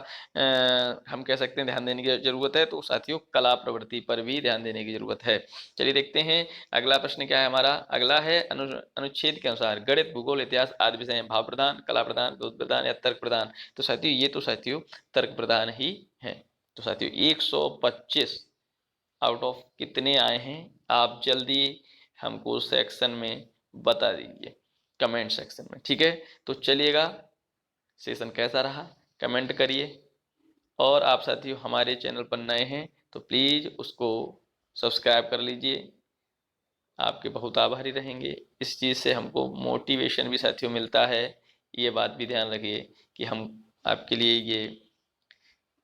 हम कह सकते हैं ध्यान देने की जरूरत है। तो साथियों कला प्रवृत्ति पर भी ध्यान देने की जरूरत है। चलिए देखते हैं अगला प्रश्न क्या है हमारा। अगला है अनुच्छेद के अनुसार गणित, भूगोल, इतिहास आदि विषय भाव प्रधान, कला प्रधान, बोध प्रधान या तर्क प्रधान। तो साथियों ये तो साथियों तर्क प्रधान ही है। तो साथियों 125 आउट ऑफ कितने आए हैं आप जल्दी हमको सेक्शन में बता दीजिए, कमेंट सेक्शन में, ठीक है। तो चलिएगा, सेशन कैसा रहा कमेंट करिए। और आप साथियों हमारे चैनल पर नए हैं तो प्लीज़ उसको सब्सक्राइब कर लीजिए, आपके बहुत आभारी रहेंगे। इस चीज़ से हमको मोटिवेशन भी साथियों मिलता है। ये बात भी ध्यान रखिए कि हम आपके लिए ये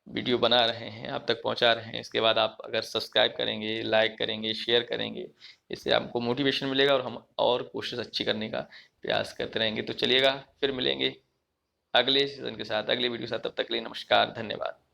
वीडियो बना रहे हैं, आप तक पहुंचा रहे हैं। इसके बाद आप अगर सब्सक्राइब करेंगे, लाइक करेंगे, शेयर करेंगे, इससे आपको मोटिवेशन मिलेगा और हम और कोशिश अच्छी करने का प्रयास करते रहेंगे। तो चलिएगा फिर मिलेंगे अगले सीजन के साथ, अगले वीडियो के साथ। तब तक के लिए नमस्कार, धन्यवाद।